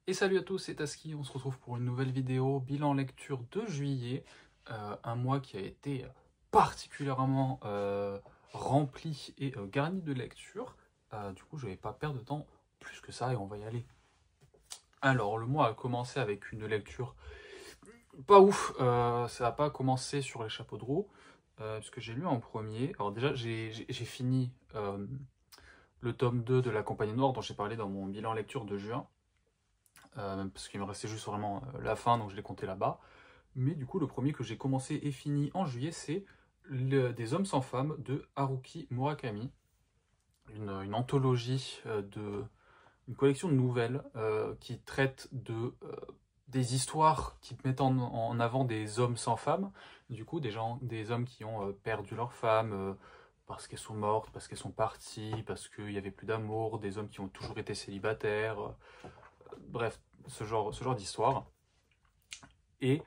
Et salut à tous, c'est Taski, on se retrouve pour une nouvelle vidéo, bilan lecture de juillet, un mois qui a été particulièrement rempli et garni de lecture. Du coup, je vais pas perdre de temps plus que ça et on va y aller. Alors, le mois a commencé avec une lecture pas ouf, ça n'a pas commencé sur les chapeaux de roue, puisque j'ai lu en premier. Alors déjà, j'ai fini le tome 2 de La Compagnie Noire dont j'ai parlé dans mon bilan lecture de juin. Parce qu'il me restait juste vraiment la fin, donc je l'ai compté là-bas. Mais du coup, le premier que j'ai commencé et fini en juillet, c'est Des Hommes sans femmes de Haruki Murakami, une anthologie une collection de nouvelles qui traite des histoires qui mettent en avant des hommes sans femmes, du coup des hommes qui ont perdu leur femme parce qu'elles sont mortes, parce qu'elles sont parties, parce qu'il n'y avait plus d'amour, des hommes qui ont toujours été célibataires, bref, ce genre d'histoire. Et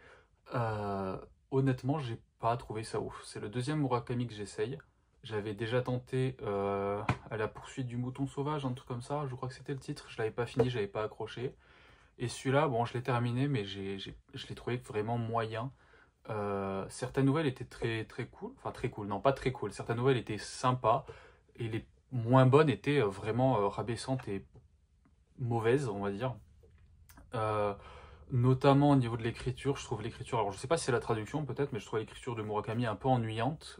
euh, honnêtement, j'ai pas trouvé ça ouf. C'est le deuxième Murakami que j'essaye. J'avais déjà tenté à la poursuite du mouton sauvage, un truc comme ça, je crois que c'était le titre. Je l'avais pas fini, j'avais pas accroché. Et celui-là, bon, je l'ai terminé, mais je l'ai trouvé vraiment moyen. Certaines nouvelles étaient très cool, enfin très cool, non pas très cool. Certaines nouvelles étaient sympas et les moins bonnes étaient vraiment rabaissantes et mauvaises, on va dire. Euh, Notamment au niveau de l'écriture, je trouve l'écriture, alors je sais pas si c'est la traduction peut-être, mais je trouve l'écriture de Murakami un peu ennuyante,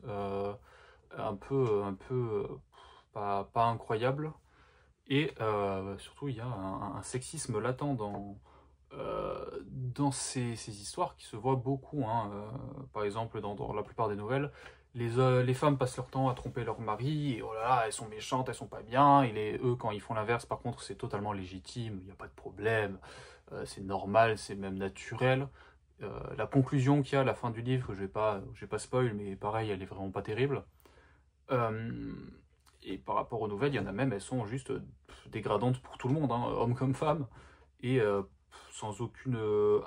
pas incroyable. Et surtout, il y a un sexisme latent dans ces histoires qui se voit beaucoup, hein. Par exemple, dans la plupart des nouvelles, les femmes passent leur temps à tromper leur mari, et oh là là, elles sont méchantes, elles sont pas bien, et eux, quand ils font l'inverse, par contre, c'est totalement légitime, il n'y a pas de problème, c'est normal, c'est même naturel. La conclusion qu'il y a à la fin du livre, que je vais pas spoil, mais pareil, elle est vraiment pas terrible. Euh, et par rapport aux nouvelles, il y en a même, elles sont juste dégradantes pour tout le monde, hein, hommes comme femmes, et sans aucun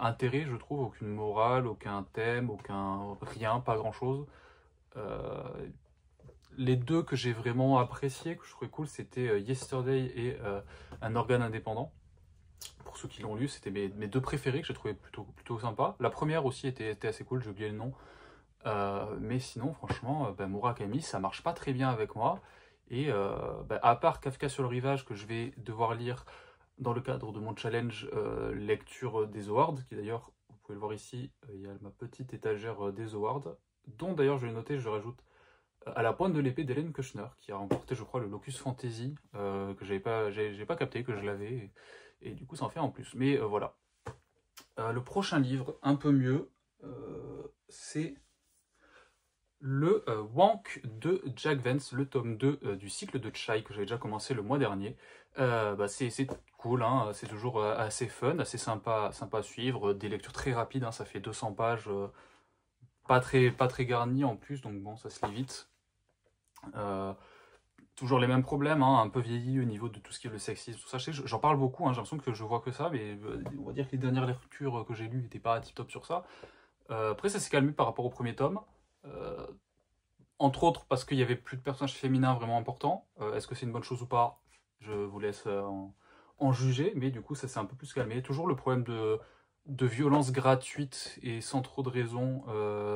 intérêt, je trouve, aucune morale, aucun thème, aucun rien, pas grand-chose. Euh, les deux que j'ai vraiment appréciés, que je trouvais cool, c'était Yesterday et Un organe indépendant. Pour ceux qui l'ont lu, c'était mes deux préférés que j'ai trouvé plutôt sympa. La première aussi était assez cool, j'ai oublié le nom. Mais sinon, franchement, Murakami, ça marche pas très bien avec moi. Et à part Kafka sur le rivage, que je vais devoir lire dans le cadre de mon challenge lecture des Howard, qui d'ailleurs, vous pouvez le voir ici, il y a ma petite étagère des Howard, dont d'ailleurs je vais noter, je rajoute À la pointe de l'épée d'Hélène Kushner, qui a remporté, je crois, le Locus Fantasy, que j'ai pas capté, que je l'avais, et du coup ça en fait en plus. Mais voilà. Le prochain livre, un peu mieux, c'est le Wank de Jack Vance, le tome 2 du cycle de Chai que j'avais déjà commencé le mois dernier. C'est cool, hein, c'est toujours assez fun, assez sympa à suivre, des lectures très rapides, hein, ça fait 200 pages, pas très garnies en plus, donc bon, ça se lit vite. Euh, Toujours les mêmes problèmes, hein, un peu vieilli au niveau de tout ce qui est le sexisme, tout ça. J'en parle beaucoup, hein, j'ai l'impression que je vois que ça, mais on va dire que les dernières lectures que j'ai lues n'étaient pas tip top sur ça. Après, ça s'est calmé par rapport au premier tome. Euh, Entre autres parce qu'il y avait plus de personnages féminins vraiment importants. Est-ce que c'est une bonne chose ou pas? Je vous laisse en juger, mais du coup ça s'est un peu plus calmé. Toujours le problème de violence gratuite et sans trop de raison,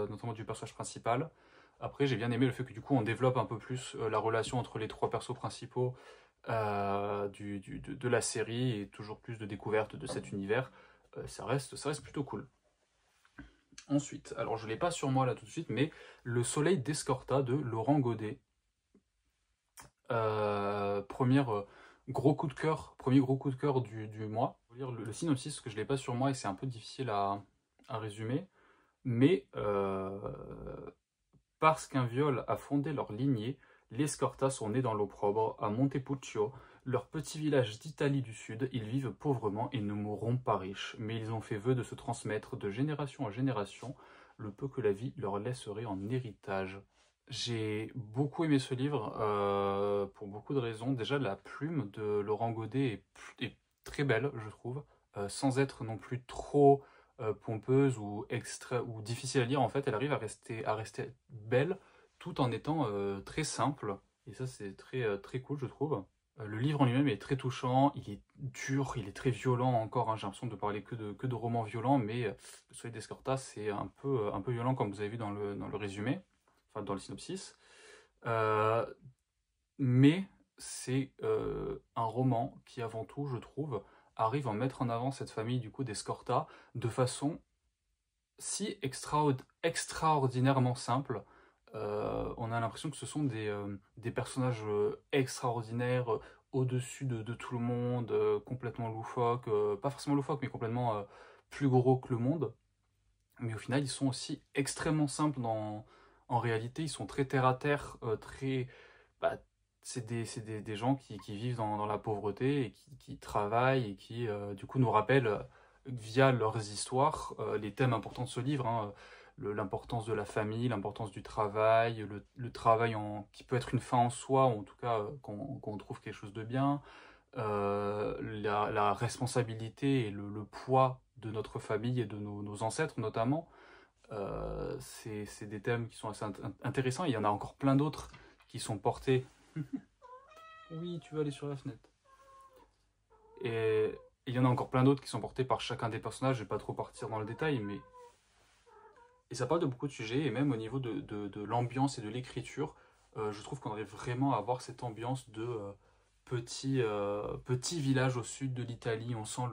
notamment du personnage principal. Après j'ai bien aimé le fait que du coup on développe un peu plus la relation entre les trois persos principaux de la série et toujours plus de découvertes de cet univers. Ça reste plutôt cool. Ensuite, alors je ne l'ai pas sur moi là tout de suite, mais Le Soleil d'Escorta de Laurent Godet. Premier premier gros coup de cœur du mois. Je vais lire le synopsis parce que je ne l'ai pas sur moi et c'est un peu difficile à résumer. Mais parce qu'un viol a fondé leur lignée, les Scorta sont nés dans l'opprobre à Montepulciano, leur petit village d'Italie du Sud. Ils vivent pauvrement et ne mourront pas riches, mais ils ont fait vœu de se transmettre de génération en génération le peu que la vie leur laisserait en héritage. J'ai beaucoup aimé ce livre pour beaucoup de raisons. Déjà, la plume de Laurent Godet est très belle, je trouve, sans être non plus trop pompeuse ou difficile à lire. En fait, elle arrive à rester belle tout en étant très simple. Et ça, c'est très cool, je trouve. Le livre en lui-même est très touchant, il est dur, il est très violent encore, hein, j'ai l'impression de parler que de romans violents, mais Le Soleil d'Escorta, c'est un peu violent comme vous avez vu dans le résumé, enfin dans le synopsis. Euh, mais c'est un roman qui, avant tout, je trouve, arrive à mettre en avant cette famille du coup d'Escorta de façon si extraordinairement simple. On a l'impression que ce sont des personnages extraordinaires, au-dessus de tout le monde, complètement loufoques, pas forcément loufoques, mais complètement plus gros que le monde. Mais au final, ils sont aussi extrêmement simples en réalité. Ils sont très terre à terre, très. Bah, des gens qui vivent dans la pauvreté et qui travaillent et qui, du coup, nous rappellent, via leurs histoires, les thèmes importants de ce livre, hein, l'importance de la famille, l'importance du travail, le travail qui peut être une fin en soi, ou en tout cas qu'on trouve quelque chose de bien, la responsabilité et le poids de notre famille et de nos ancêtres notamment. C'est des thèmes qui sont assez intéressants. Il y en a encore plein d'autres qui sont portés. Oui, tu vas aller sur la fenêtre. Et il y en a encore plein d'autres qui sont portés par chacun des personnages. Je vais pas trop partir dans le détail, mais et ça parle de beaucoup de sujets, et même au niveau de l'ambiance et de l'écriture, je trouve qu'on arrive vraiment à avoir cette ambiance de petit village au sud de l'Italie. On sent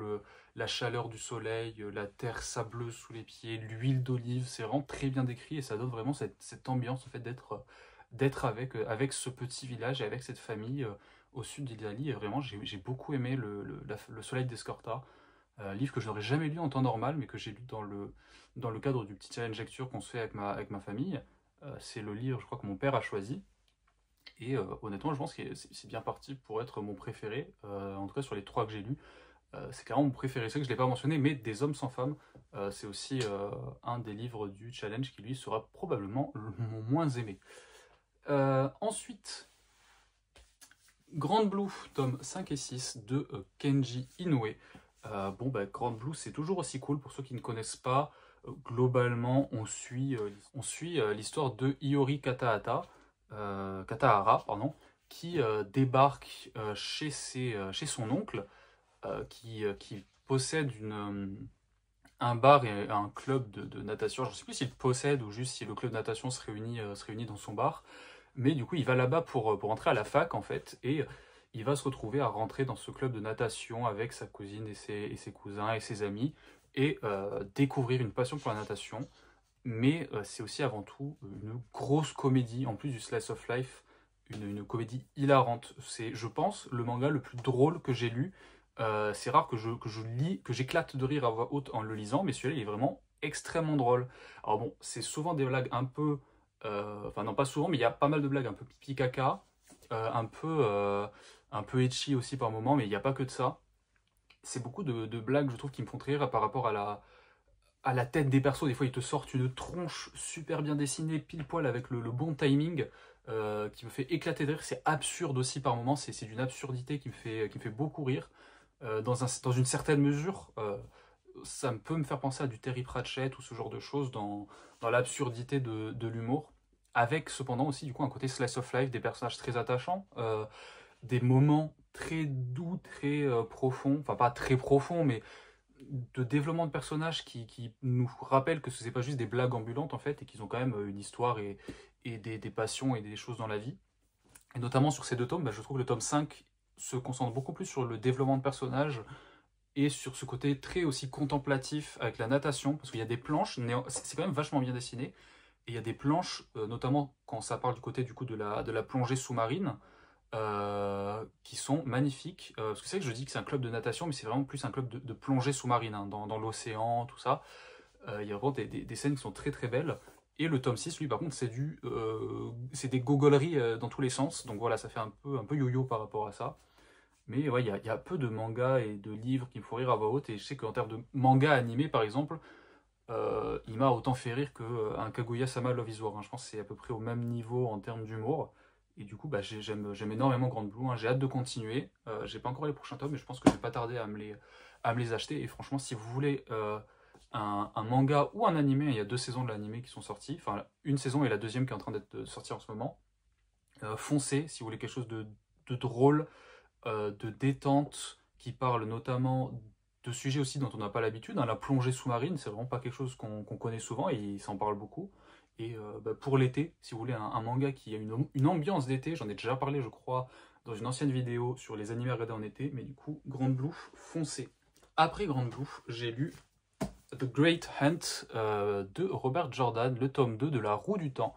la chaleur du soleil, la terre sableuse sous les pieds, l'huile d'olive. C'est vraiment très bien décrit et ça donne vraiment cette ambiance en fait, d'être avec ce petit village et avec cette famille au sud de l'Italie. Et vraiment, j'ai beaucoup aimé le Soleil d'Escorta. Livre que je n'aurais jamais lu en temps normal, mais que j'ai lu dans le cadre du petit challenge lecture qu'on se fait avec ma famille. C'est le livre, je crois, que mon père a choisi. Et honnêtement, je pense que c'est bien parti pour être mon préféré. En tout cas, sur les trois que j'ai lus, c'est clairement mon préféré. C'est que je ne l'ai pas mentionné, mais Des hommes sans femmes, c'est aussi un des livres du challenge qui, lui, sera probablement mon moins aimé. Ensuite, Grand Blue, tome 5 et 6 de Kenji Inoue. Grand Blue, c'est toujours aussi cool pour ceux qui ne connaissent pas. Globalement, on suit l'histoire de Iori Katahara, pardon, qui débarque chez son oncle, qui possède un bar et un club de natation. Je ne sais plus s'il possède ou juste si le club de natation se réunit dans son bar. Mais du coup, il va là-bas pour entrer à la fac, en fait, et il va se retrouver à rentrer dans ce club de natation avec sa cousine et ses cousins et ses amis, et découvrir une passion pour la natation. Mais c'est aussi avant tout une grosse comédie, en plus du slice of life, une comédie hilarante. C'est, je pense, le manga le plus drôle que j'ai lu. C'est rare que je lis, que j'éclate de rire à voix haute en le lisant, mais celui-là, il est vraiment extrêmement drôle. Alors bon, c'est souvent des blagues un peu enfin non pas souvent, mais il y a pas mal de blagues un peu pipi caca, un peu etchi aussi par moment, mais il n'y a pas que de ça. C'est beaucoup de blagues, je trouve, qui me font rire par rapport à la tête des persos. Des fois, ils te sortent une tronche super bien dessinée, pile poil avec le bon timing, qui me fait éclater de rire. C'est absurde aussi par moments, c'est d'une absurdité qui me fait beaucoup rire. Dans une certaine mesure, ça peut me faire penser à du Terry Pratchett ou ce genre de choses dans l'absurdité de l'humour, avec cependant aussi du coup un côté slice of life, des personnages très attachants, des moments très doux, très profonds, enfin pas très profonds, mais de développement de personnages qui nous rappellent que ce n'est pas juste des blagues ambulantes en fait, et qu'ils ont quand même une histoire et des passions et des choses dans la vie. Et notamment sur ces deux tomes, je trouve que le tome 5 se concentre beaucoup plus sur le développement de personnages, et sur ce côté très aussi contemplatif avec la natation, parce qu'il y a des planches, c'est quand même vachement bien dessiné, et il y a des planches, notamment quand ça parle du côté du coup de la plongée sous-marine, qui sont magnifiques. Parce que c'est vrai que je dis que c'est un club de natation, mais c'est vraiment plus un club de plongée sous-marine, hein, dans l'océan, tout ça. Il y a vraiment des scènes qui sont très très belles. Et le tome 6, lui, par contre, c'est des gogoleries dans tous les sens. Donc voilà, ça fait un peu yo-yo par rapport à ça. Mais ouais, il y a peu de mangas et de livres qui me font rire à voix haute. Et je sais qu'en termes de manga animé, par exemple, il m'a autant fait rire qu'un Kaguya-sama Love is War, hein. Je pense que c'est à peu près au même niveau en termes d'humour. Et du coup, j'aime énormément Grand Blue, hein. J'ai hâte de continuer. J'ai pas encore les prochains tomes, mais je pense que je vais pas tarder à me les acheter. Et franchement, si vous voulez un manga ou un animé, il y a 2 saisons de l'animé qui sont sorties. Enfin, une saison et la deuxième qui est en train d'être sortie en ce moment. Foncez si vous voulez quelque chose de drôle, de détente, qui parle notamment de sujets aussi dont on n'a pas l'habitude. Hein. La plongée sous-marine, c'est vraiment pas quelque chose qu'on connaît souvent et il s'en parle beaucoup. Et pour l'été, si vous voulez un manga qui a une ambiance d'été, j'en ai déjà parlé je crois dans une ancienne vidéo sur les animés à regarder en été, mais du coup, Grande Blue, foncez. Après Grande Blue, j'ai lu The Great Hunt de Robert Jordan, le tome 2 de La Roue du Temps.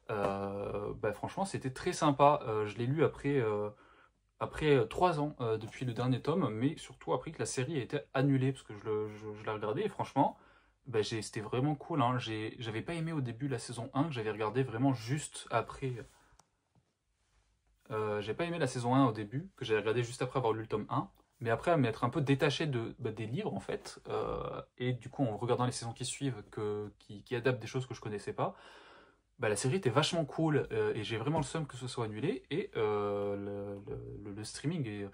Franchement, c'était très sympa. Je l'ai lu après 3 ans depuis le dernier tome, mais surtout après que la série a été annulée, parce que je l'ai regardé, et franchement, c'était vraiment cool. Hein. J'avais pas aimé au début la saison 1, que j'avais regardé vraiment juste après. J'ai pas aimé la saison 1 au début, que j'avais regardé juste après avoir lu le tome 1, mais après à m'être un peu détaché des livres en fait, et du coup en regardant les saisons qui suivent, qui adaptent des choses que je connaissais pas, la série était vachement cool, et j'ai vraiment le seum que ce soit annulé, et le streaming et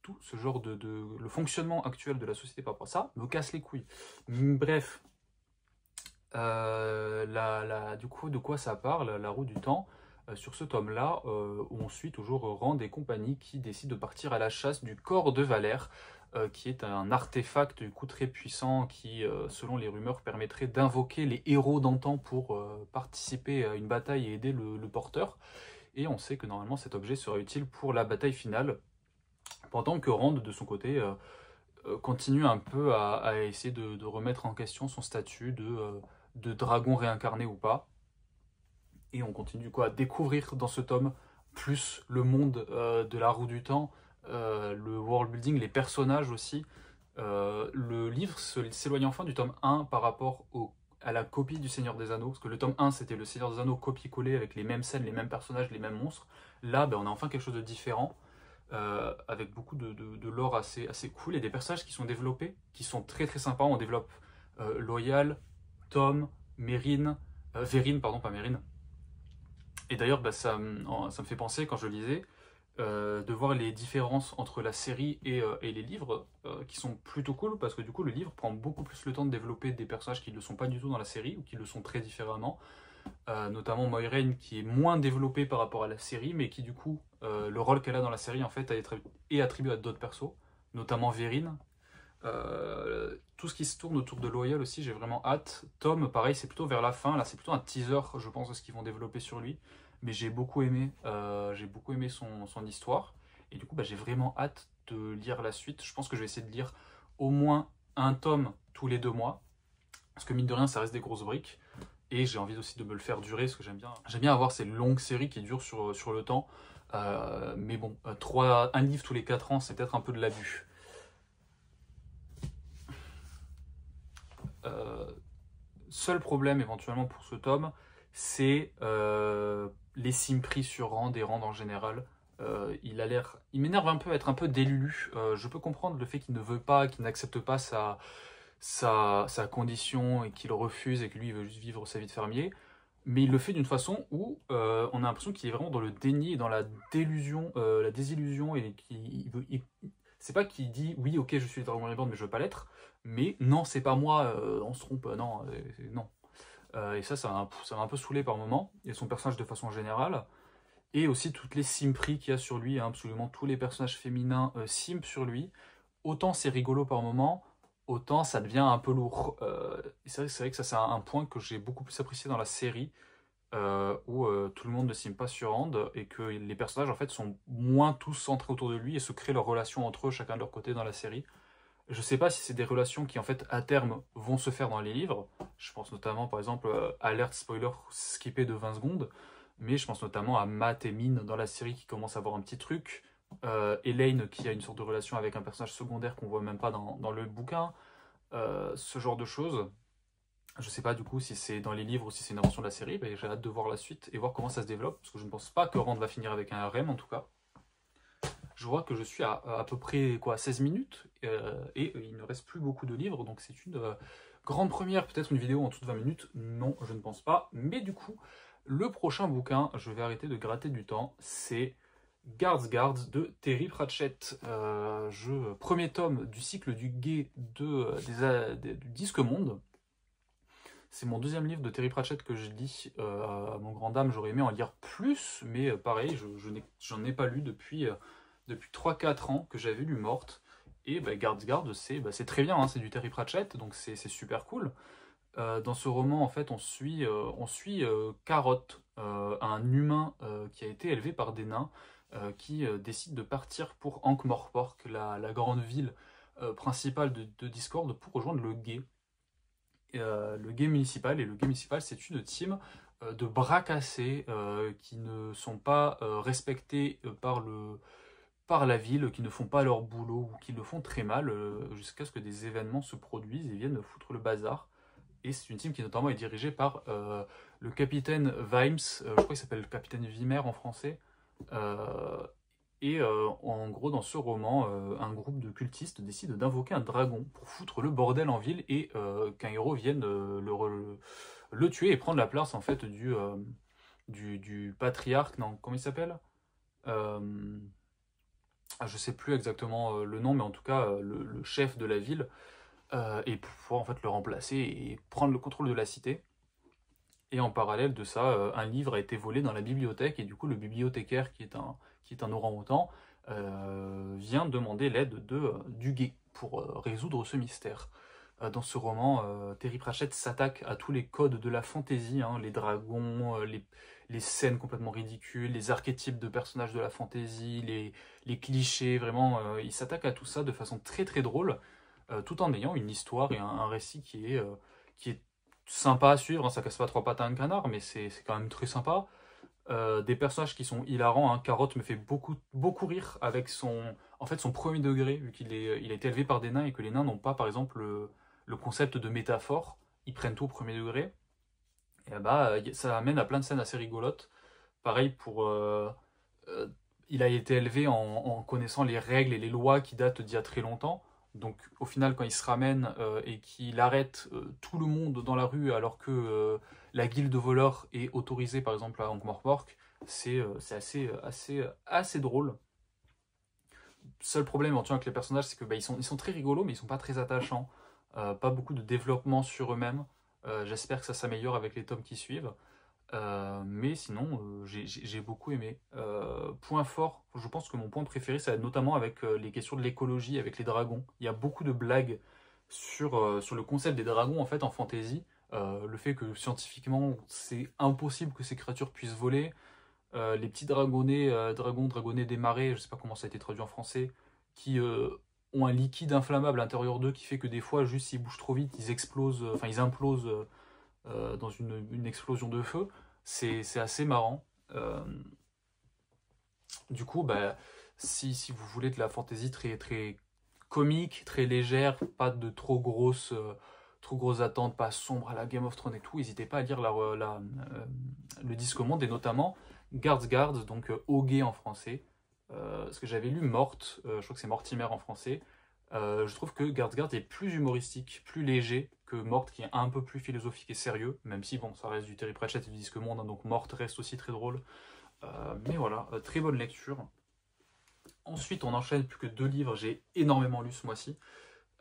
tout ce genre le fonctionnement actuel de la société par rapport à ça me casse les couilles. Bref, du coup, de quoi ça parle, La Roue du Temps, sur ce tome-là, où on suit toujours Rand et compagnie qui décident de partir à la chasse du corps de Valère, qui est un artefact du coup très puissant qui, selon les rumeurs, permettrait d'invoquer les héros d'antan pour participer à une bataille et aider le porteur. Et on sait que normalement cet objet sera utile pour la bataille finale, pendant que Rand, de son côté, continue un peu à essayer de remettre en question son statut de dragon réincarné ou pas. Et on continue quoi, à découvrir dans ce tome plus le monde de la Roue du Temps, le world building, les personnages aussi. Le livre s'éloigne enfin du tome 1 par rapport à la copie du Seigneur des Anneaux, parce que le tome 1 c'était le Seigneur des Anneaux copié-collé avec les mêmes scènes, les mêmes personnages, les mêmes monstres. Là on a enfin quelque chose de différent, avec beaucoup de lore assez cool et des personnages qui sont développés, qui sont très très sympas. On développe Loyal, Tom, Mérine, Vérine, pardon, pas Mérine. Et d'ailleurs, ça me fait penser, quand je lisais, de voir les différences entre la série et les livres, qui sont plutôt cool, parce que du coup, le livre prend beaucoup plus le temps de développer des personnages qui ne le sont pas du tout dans la série, ou qui le sont très différemment. Notamment Moiraine, qui est moins développée par rapport à la série, mais qui du coup, le rôle qu'elle a dans la série, en fait, est attribué à d'autres persos, notamment Vérine. Tout ce qui se tourne autour de Loyal aussi, j'ai vraiment hâte. Tom, pareil, c'est plutôt vers la fin. Là, c'est plutôt un teaser, je pense, de ce qu'ils vont développer sur lui. Mais j'ai beaucoup aimé son histoire. Et du coup, j'ai vraiment hâte de lire la suite. Je pense que je vais essayer de lire au moins un tome tous les 2 mois. Parce que mine de rien, ça reste des grosses briques. Et j'ai envie aussi de me le faire durer, parce que j'aime bien avoir ces longues séries qui durent sur le temps. Mais bon, un livre tous les 4 ans, c'est peut-être un peu de l'abus. Seul problème éventuellement pour ce tome, c'est les simpris sur Rand et Rand en général. Il m'énerve un peu, être un peu délulu. Je peux comprendre le fait qu'il ne veut pas, qu'il n'accepte pas sa condition et qu'il refuse et que lui il veut juste vivre sa vie de fermier. Mais il le fait d'une façon où on a l'impression qu'il est vraiment dans le déni et dans la désillusion, et c'est pas qu'il dit oui, ok, je suis le Dragon Reborn, mais je veux pas l'être. Mais non, c'est pas moi, on se trompe, non, non. Et ça m'a un peu saoulé par moment, et son personnage de façon générale, et aussi toutes les simpris qu'il y a sur lui, hein, absolument tous les personnages féminins simp sur lui. Autant c'est rigolo par moment, autant ça devient un peu lourd. C'est vrai que ça c'est un point que j'ai beaucoup plus apprécié dans la série, où tout le monde ne simp pas sur Rand, et que les personnages en fait sont moins tous centrés autour de lui et se créent leurs relations entre eux, chacun de leur côté dans la série. Je sais pas si c'est des relations qui, en fait, à terme, vont se faire dans les livres. Je pense notamment, par exemple, alerte spoiler skippé de 20 secondes. Mais je pense notamment à Matt et Min dans la série qui commencent à avoir un petit truc. Elaine qui a une sorte de relation avec un personnage secondaire qu'on voit même pas dans le bouquin. Ce genre de choses. Je sais pas du coup si c'est dans les livres ou si c'est une invention de la série. J'ai hâte de voir la suite et voir comment ça se développe. Parce que je ne pense pas que Rand va finir avec un harem en tout cas. Je vois que je suis à peu près 16 minutes, et il ne reste plus beaucoup de livres, donc c'est une grande première, peut-être une vidéo en toute 20 minutes, non, je ne pense pas, mais du coup, le prochain bouquin, je vais arrêter de gratter du temps, c'est Guards de Terry Pratchett, premier tome du cycle du guet du Disque Monde. C'est mon deuxième livre de Terry Pratchett que je lis à mon grand dame. J'aurais aimé en lire plus, mais pareil, j'en ai pas lu depuis depuis 3-4 ans que j'avais lu Morte. Et bah, Guardsguard, c'est très bien, hein, c'est du Terry Pratchett, donc c'est super cool. Dans ce roman, en fait, on suit Carotte, un humain qui a été élevé par des nains, qui décide de partir pour Ankh-Morpork, la grande ville principale de Discord, pour rejoindre le guet municipal. Et le guet municipal, c'est une team de bras cassés qui ne sont pas respectés par la ville, qui ne font pas leur boulot ou qui le font très mal, jusqu'à ce que des événements se produisent et viennent foutre le bazar. Et c'est une team qui notamment est dirigée par le capitaine Vimes, je crois qu'il s'appelle le capitaine Vimer en français. Euh, En gros, dans ce roman, un groupe de cultistes décide d'invoquer un dragon pour foutre le bordel en ville et qu'un héros vienne le tuer et prendre la place en fait du patriarche, non, comment il s'appelle? euh, je sais plus exactement le nom, mais en tout cas le chef de la ville, et pour pouvoir en fait le remplacer et prendre le contrôle de la cité. Et en parallèle de ça, un livre a été volé dans la bibliothèque, et du coup le bibliothécaire, qui est un orang-outan, vient demander l'aide du guet pour résoudre ce mystère. Dans ce roman, Terry Pratchett s'attaque à tous les codes de la fantasy, hein, les dragons, les scènes complètement ridicules, les archétypes de personnages de la fantasy, les clichés, vraiment, il s'attaque à tout ça de façon très très drôle, tout en ayant une histoire et un récit qui est sympa à suivre, hein, ça casse pas trois pattes à un canard, mais c'est quand même très sympa. Des personnages qui sont hilarants, hein. Carotte me fait beaucoup, beaucoup rire avec en fait, son premier degré, vu il a été élevé par des nains et que les nains n'ont pas, par exemple, le concept de métaphore. Ils prennent tout au premier degré. Et bah, ça amène à plein de scènes assez rigolotes. Pareil pour. Euh, il a été élevé en connaissant les règles et les lois qui datent d'il y a très longtemps. Donc au final, quand il se ramène et qu'il arrête tout le monde dans la rue alors que la guilde de voleurs est autorisée par exemple à Ankh-Morpork, c'est assez drôle. Seul problème en avec les personnages, c'est que bah, ils sont très rigolos, mais ils sont pas très attachants. Pas beaucoup de développement sur eux-mêmes. J'espère que ça s'améliore avec les tomes qui suivent. Mais sinon, j'ai beaucoup aimé. Point fort, je pense que mon point préféré, ça va être notamment avec les questions de l'écologie, avec les dragons. Il y a beaucoup de blagues sur le concept des dragons en fait en fantasy. Le fait que scientifiquement, c'est impossible que ces créatures puissent voler. Les petits dragonnets des marais, je sais pas comment ça a été traduit en français, qui ont un liquide inflammable à l'intérieur d'eux qui fait que des fois, juste s'ils bougent trop vite, ils explosent, enfin ils implosent dans une explosion de feu. C'est assez marrant. Du coup, bah, si vous voulez de la fantasy très, très comique, très légère, pas de trop grosses attentes, pas sombre à la Game of Thrones et tout, n'hésitez pas à lire le Disque Monde, et notamment Guards, donc Auguet en français. Parce que j'avais lu Morte, je crois que c'est Mortimer en français. Je trouve que Guards est plus humoristique, plus léger que Morte, qui est un peu plus philosophique et sérieux, même si bon, ça reste du Terry Pratchett et du Disque Monde, hein, donc Morte reste aussi très drôle. Mais voilà, très bonne lecture. Ensuite, on enchaîne plus que 2 livres, j'ai énormément lu ce mois-ci.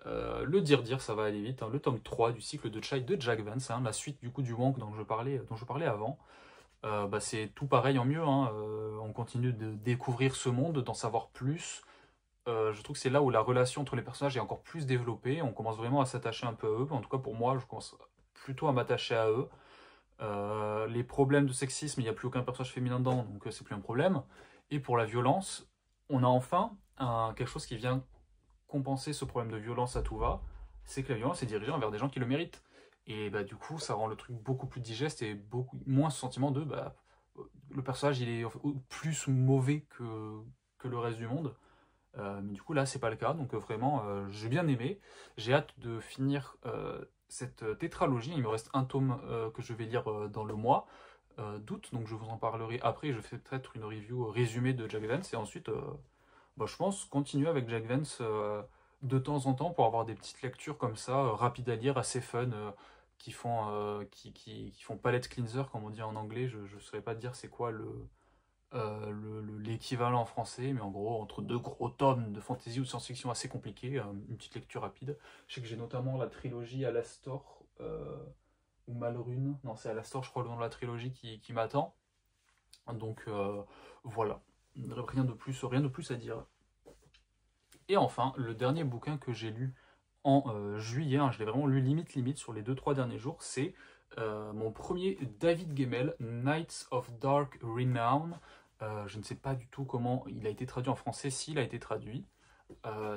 Le Dire, ça va aller vite, hein, le tome 3 du cycle de Chai de Jack Vance, hein, la suite du coup du Wonk dont je parlais avant. Bah, c'est tout pareil en mieux, hein, on continue de découvrir ce monde, d'en savoir plus. Je trouve que c'est là où la relation entre les personnages est encore plus développée, on commence vraiment à s'attacher un peu à eux, en tout cas pour moi, je commence plutôt à m'attacher à eux. Les problèmes de sexisme, il n'y a plus aucun personnage féminin dedans, donc c'est plus un problème. Et pour la violence, on a enfin quelque chose qui vient compenser ce problème de violence à tout va, c'est que la violence est dirigée envers des gens qui le méritent. Et bah, du coup, ça rend le truc beaucoup plus digeste et beaucoup moins ce sentiment de bah, le personnage il est plus mauvais que le reste du monde. Mais du coup, là, c'est pas le cas. Donc, vraiment, j'ai bien aimé. J'ai hâte de finir cette tétralogie. Il me reste un tome que je vais lire dans le mois d'août. Donc, je vous en parlerai après. Je fais peut-être une review résumée de Jack Vance. Et ensuite, bah, je pense continuer avec Jack Vance de temps en temps pour avoir des petites lectures comme ça, rapides à lire, assez fun. Qui font palette cleanser, comme on dit en anglais. Je ne saurais pas te dire c'est quoi l'équivalent en français, mais en gros, entre 2 gros tomes de fantasy ou de science-fiction assez compliqués, une petite lecture rapide. Je sais que j'ai notamment la trilogie Alastor, ou Malrune, non c'est Alastor je crois le nom de la trilogie qui m'attend. Donc voilà, rien de plus à dire. Et enfin, le dernier bouquin que j'ai lu en juillet, hein, je l'ai vraiment lu limite sur les 2-3 derniers jours, c'est mon premier David Gemmell, Knights of Dark Renown. Je ne sais pas du tout comment il a été traduit en français, s'il a été traduit.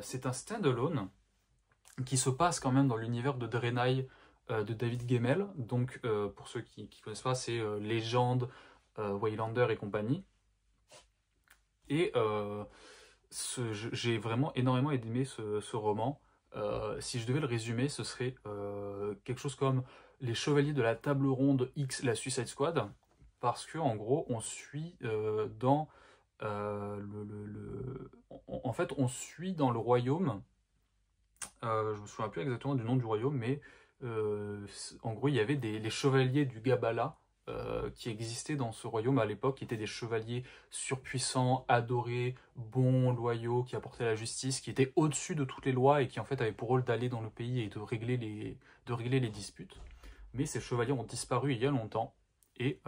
C'est un standalone qui se passe quand même dans l'univers de Draenei de David Gemmell. Donc, pour ceux qui ne connaissent pas, c'est Légende, Waylander et compagnie. Et j'ai vraiment énormément aimé ce roman. Si je devais le résumer, ce serait quelque chose comme les Chevaliers de la Table Ronde X, la Suicide Squad, parce que en gros, on suit en fait, on suit dans le royaume. Je me souviens plus exactement du nom du royaume, mais en gros, il y avait les chevaliers du Gabala qui existaient dans ce royaume à l'époque, qui étaient des chevaliers surpuissants, adorés, bons, loyaux, qui apportaient la justice, qui étaient au-dessus de toutes les lois et qui en fait avaient pour rôle d'aller dans le pays et de régler les disputes. Mais ces chevaliers ont disparu il y a longtemps et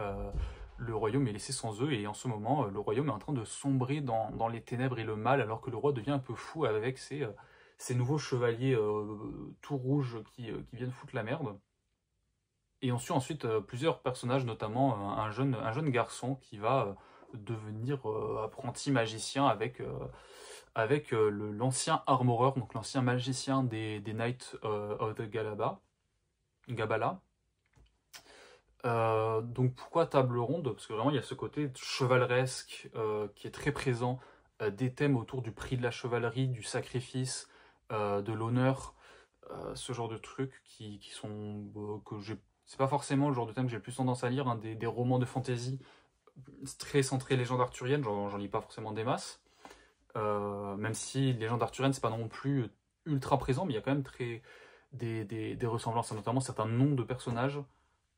le royaume est laissé sans eux, et en ce moment, le royaume est en train de sombrer dans les ténèbres et le mal, alors que le roi devient un peu fou avec ces nouveaux chevaliers tout rouges qui viennent foutre la merde. Et on suit ensuite plusieurs personnages, notamment un jeune garçon qui va devenir apprenti magicien avec l'ancien armoreur, donc l'ancien magicien des Knights of the Gabala. Donc pourquoi table ronde? Parce que vraiment il y a ce côté chevaleresque qui est très présent, des thèmes autour du prix de la chevalerie, du sacrifice, de l'honneur, ce genre de trucs qui sont que j'ai. C'est pas forcément le genre de thème que j'ai le plus tendance à lire, hein, des romans de fantasy très centrés légende arthurienne, j'en lis pas forcément des masses. Même si légende arthurienne c'est pas non plus ultra présent, mais il y a quand même des ressemblances, notamment certains noms de personnages.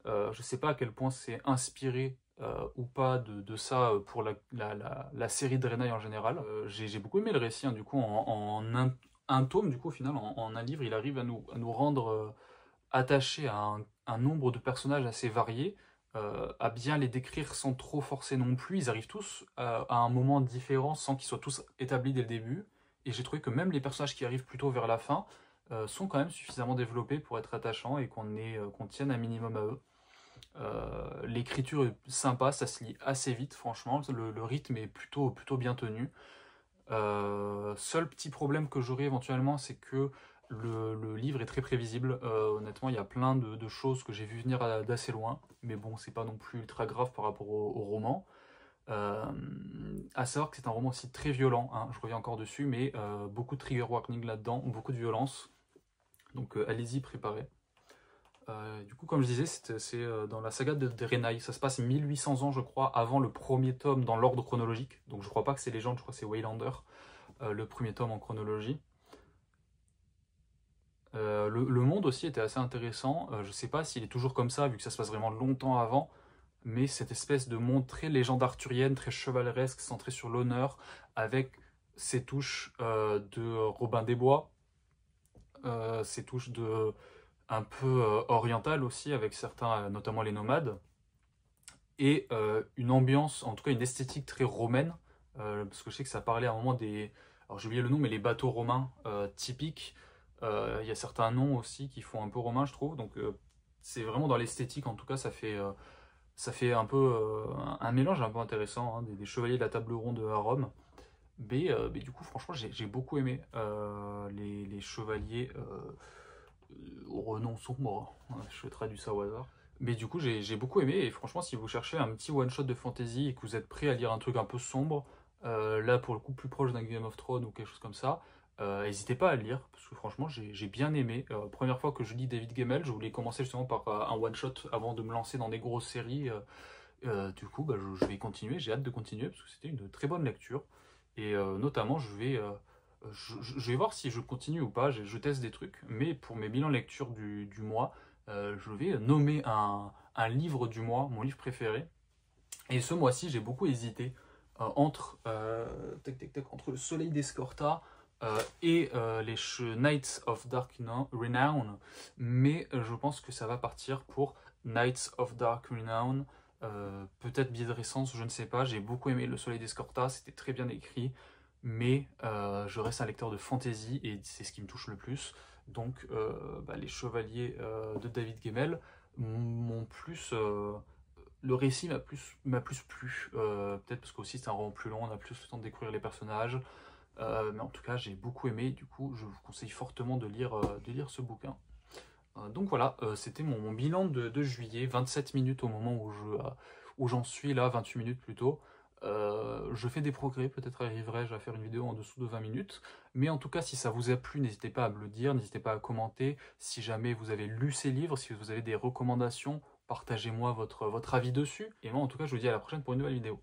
Je sais pas à quel point c'est inspiré ou pas de ça pour la série Draenei en général. J'ai beaucoup aimé le récit, hein, du coup, en un tome, du coup, au final, en un livre, il arrive à nous rendre attachés à un nombre de personnages assez variés, à bien les décrire sans trop forcer non plus. Ils arrivent tous à un moment différent sans qu'ils soient tous établis dès le début. Et j'ai trouvé que même les personnages qui arrivent plutôt vers la fin sont quand même suffisamment développés pour être attachants et qu'on tienne un minimum à eux. L'écriture est sympa, ça se lit assez vite, franchement, le rythme est plutôt bien tenu. Seul petit problème que j'aurais éventuellement, c'est que le livre est très prévisible. Honnêtement, il y a plein de choses que j'ai vu venir d'assez loin, mais bon, c'est pas non plus ultra grave par rapport au roman. À savoir que c'est un roman aussi très violent, hein, je reviens encore dessus, mais beaucoup de trigger warning là-dedans, beaucoup de violence. Donc allez-y, préparez. Du coup, comme je disais, c'est dans la saga de Draenei. Ça se passe 1800 ans, je crois, avant le premier tome dans l'ordre chronologique. Donc je crois pas que c'est Légende, je crois que c'est Waylander, le premier tome en chronologie. Le monde aussi était assez intéressant. Je sais pas s'il est toujours comme ça, vu que ça se passe vraiment longtemps avant. Mais cette espèce de monde très légende arthurienne, très chevaleresque, centré sur l'honneur, avec ses touches de Robin des Bois, ses touches de un peu orientale aussi, avec certains, notamment les nomades, et une ambiance, en tout cas une esthétique très romaine, parce que je sais que ça parlait à un moment alors j'ai oublié le nom, mais les bateaux romains typiques. Il y a certains noms aussi qui font un peu romain, je trouve, donc c'est vraiment dans l'esthétique, en tout cas, ça fait un peu un mélange un peu intéressant, hein, des chevaliers de la table ronde à Rome. Mais du coup, franchement, j'ai beaucoup aimé les chevaliers au renom sombre, hein, je traduis ça au hasard. Mais du coup, j'ai beaucoup aimé, et franchement, si vous cherchez un petit one-shot de fantasy et que vous êtes prêt à lire un truc un peu sombre, là pour le coup plus proche d'un Game of Thrones ou quelque chose comme ça, n'hésitez pas à le lire, parce que franchement, j'ai bien aimé. Première fois que je lis David Gemmell, je voulais commencer justement par un one-shot avant de me lancer dans des grosses séries. Du coup, je vais continuer, j'ai hâte de continuer, parce que c'était une très bonne lecture. Et notamment, je vais voir si je continue ou pas, je teste des trucs, mais pour mes bilans lecture du mois, je vais nommer un livre du mois, mon livre préféré. Et ce mois-ci, j'ai beaucoup hésité entre le Soleil d'Escorta et les Knights of Dark Renown, mais je pense que ça va partir pour Knights of Dark Renown. Peut-être biais de récence, je ne sais pas. J'ai beaucoup aimé le Soleil d'Escorta, c'était très bien écrit. mais je reste un lecteur de fantasy et c'est ce qui me touche le plus. Donc les Chevaliers de David Gemmell m'ont plus... le récit m'a plus plu, peut-être parce qu'aussi c'est un roman plus long, on a plus le temps de découvrir les personnages, mais en tout cas j'ai beaucoup aimé, du coup je vous conseille fortement de lire ce bouquin. Donc voilà, c'était mon bilan de juillet, 27 minutes au moment où j'en suis là, 28 minutes plutôt. Je fais des progrès, peut-être arriverai-je à faire une vidéo en dessous de 20 minutes, mais en tout cas si ça vous a plu, n'hésitez pas à me le dire, n'hésitez pas à commenter, si jamais vous avez lu ces livres, si vous avez des recommandations, partagez-moi votre avis dessus, et moi en tout cas je vous dis à la prochaine pour une nouvelle vidéo.